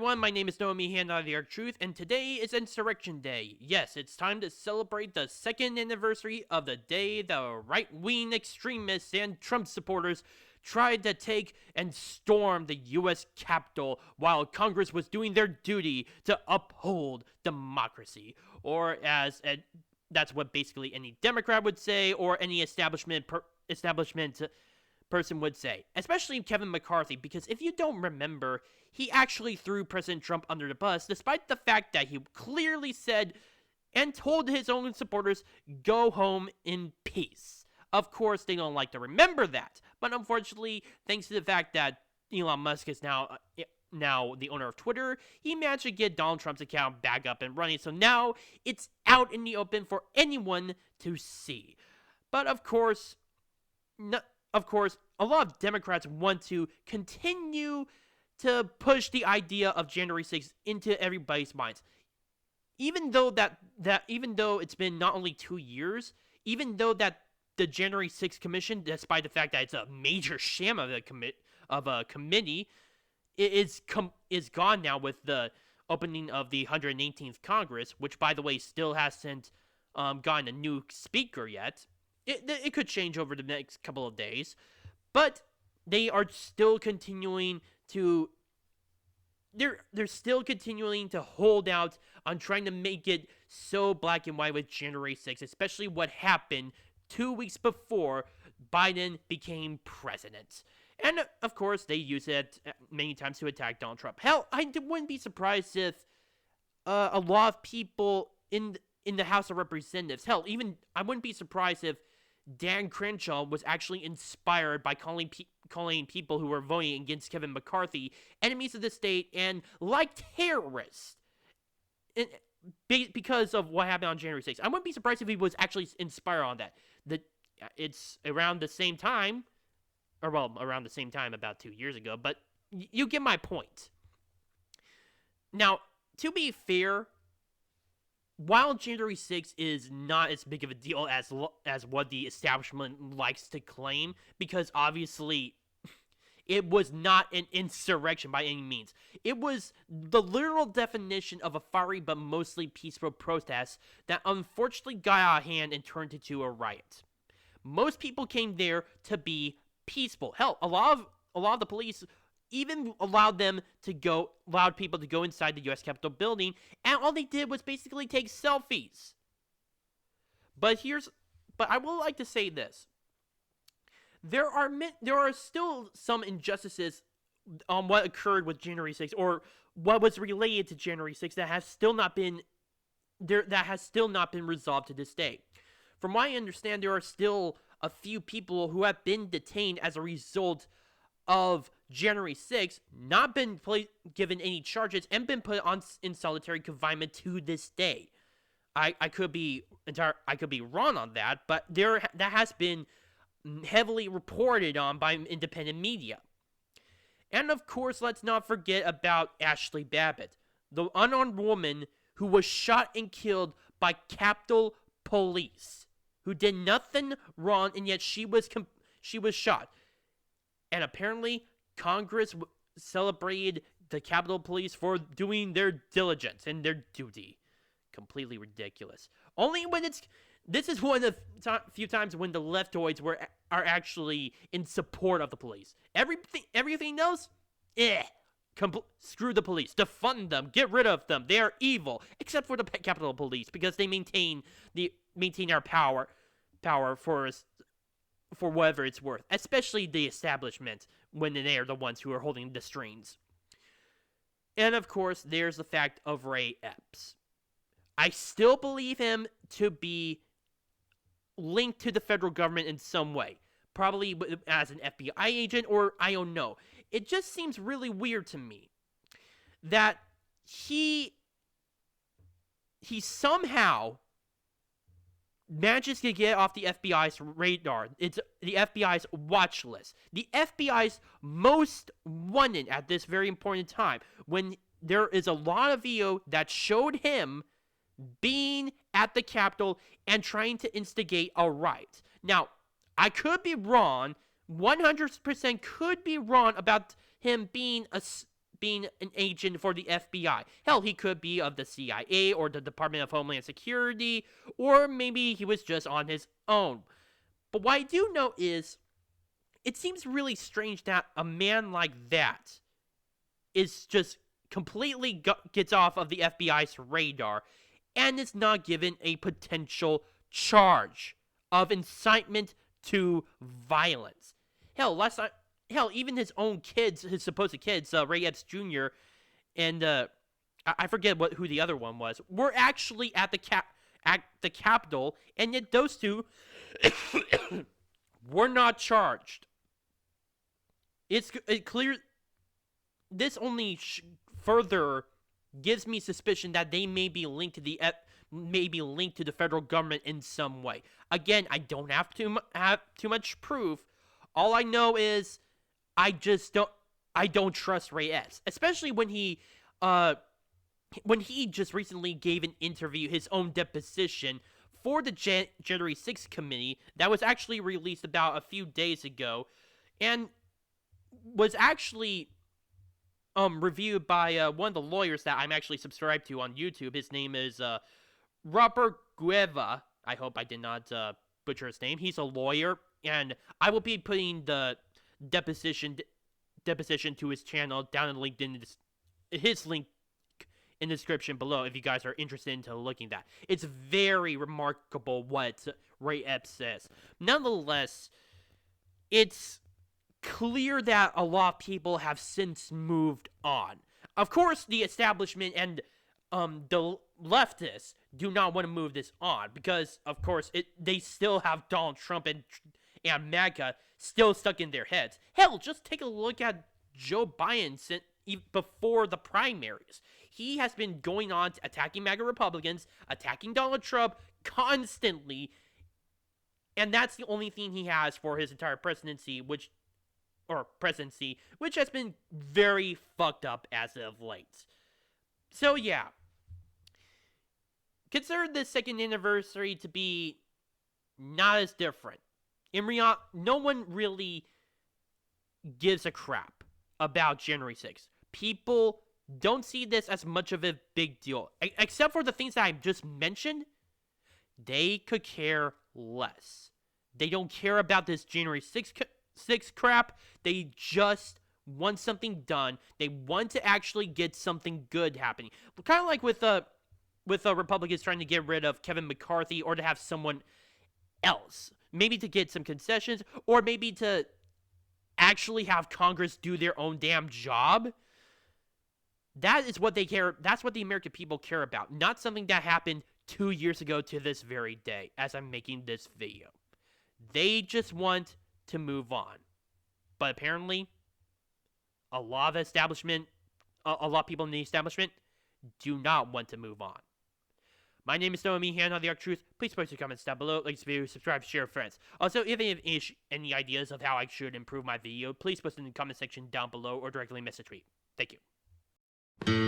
everyone, my name is Noah Meehan of the Arc Truth, and today is Insurrection Day. Yes, it's time to celebrate the second anniversary of the day the right-wing extremists and Trump supporters tried to take and storm the U.S. Capitol while Congress was doing their duty to uphold democracy. Or that's what basically any Democrat would say, or any establishment person would say, especially Kevin McCarthy, because if you don't remember, he actually threw President Trump under the bus, despite the fact that he clearly said and told his own supporters, go home in peace. Of course, they don't like to remember that, but unfortunately, thanks to the fact that Elon Musk is now the owner of Twitter, he managed to get Donald Trump's account back up and running, so now it's out in the open for anyone to see. But of course, a lot of Democrats want to continue to push the idea of January 6th into everybody's minds. Even though it's been not only 2 years, even though that the January 6th Commission, despite the fact that it's a major sham of a committee, is gone now with the opening of the 118th Congress, which, by the way, still hasn't gotten a new speaker yet. It could change over the next couple of days, but they are still continuing to. They're still continuing to hold out on trying to make it so black and white with January 6th, especially what happened 2 weeks before Biden became president. And of course, they use it many times to attack Donald Trump. Hell, I wouldn't be surprised if a lot of people in the House of Representatives, hell, even I wouldn't be surprised if Dan Crenshaw was actually inspired by calling people who were voting against Kevin McCarthy enemies of the state and like terrorists because of what happened on January 6th. I wouldn't be surprised if he was actually inspired on that. It's around the same time, around the same time about 2 years ago, but you get my point. Now, to be fair, while January 6th is not as big of a deal as what the establishment likes to claim, because obviously it was not an insurrection by any means. It was the literal definition of a fiery but mostly peaceful protest that unfortunately got out of hand and turned into a riot. Most people came there to be peaceful. Hell, a lot of the police even allowed people to go inside the U.S. Capitol building, and all they did was basically take selfies. But I would like to say this. There are still some injustices on what occurred with January 6th, or what was related to January 6th that has still not been resolved to this day. From what I understand, there are still a few people who have been detained as a result of January 6th, not been given any charges, and been put in solitary confinement to this day. I could be wrong on that, but that has been heavily reported on by independent media. And of course, let's not forget about Ashley Babbitt, the unarmed woman who was shot and killed by Capitol Police, who did nothing wrong, and yet she was shot. And apparently, Congress celebrated the Capitol Police for doing their diligence and their duty. Completely ridiculous. This is one of the few times when the leftoids are actually in support of the police. Everything else, screw the police. Defund them. Get rid of them. They are evil. Except for the Capitol Police, because they maintain our power for whatever it's worth, especially the establishment when they are the ones who are holding the strings. And of course, there's the fact of Ray Epps. I still believe him to be linked to the federal government in some way, probably as an FBI agent, or I don't know. It just seems really weird to me that he somehow manages to get off the FBI's radar. It's the FBI's watch list. The FBI's most wanted at this very important time, when there is a lot of video that showed him being at the Capitol and trying to instigate a riot. Now, I could be wrong, 100% could be wrong about him being being an agent for the FBI. Hell, he could be of the CIA or the Department of Homeland Security, or maybe he was just on his own. But what I do know is, it seems really strange that a man like that is just completely gets off of the FBI's radar and is not given a potential charge of incitement to violence. Hell, even his own kids, his supposed kids, Ray Epps Jr. and I forget who the other one was, were actually at the Capitol, and yet those two were not charged. It's clear. This only further gives me suspicion that they may be linked to the federal government in some way. Again, I don't have too much proof. All I know is I don't trust Ray Epps, especially when he just recently gave an interview, his own deposition for the January 6th committee that was actually released about a few days ago, and was actually reviewed by one of the lawyers that I'm actually subscribed to on YouTube. His name is Robert Gueva. I hope I did not butcher his name. He's a lawyer, and I will be putting the deposition to his channel down in LinkedIn, his link in the description below if you guys are interested into looking at that. It's very remarkable what Ray Epps says. Nonetheless, it's clear that a lot of people have since moved on. Of course, the establishment and the leftists do not want to move this on because, of course, they still have Donald Trump and MAGA still stuck in their heads. Hell, just take a look at Joe Biden before the primaries. He has been going on attacking MAGA Republicans, attacking Donald Trump constantly, and that's the only thing he has for his entire presidency, which has been very fucked up as of late. So yeah, consider this second anniversary to be not as different. In reality, no one really gives a crap about January 6th. People don't see this as much of a big deal. Except for the things that I just mentioned, they could care less. They don't care about this January 6th crap. They just want something done. They want to actually get something good happening. Kind of like with Republicans trying to get rid of Kevin McCarthy, or to have someone else. Maybe to get some concessions, or maybe to actually have Congress do their own damn job. That is what they care. That's what the American people care about. Not something that happened 2 years ago to this very day as I'm making this video. They just want to move on. But apparently, a lot of people in the establishment do not want to move on. My name is Noah Meehan on The Arc Truth. Please post your comments down below, like this video, subscribe, share with friends. Also, if you have any ideas of how I should improve my video, please post in the comment section down below or directly message me. Thank you.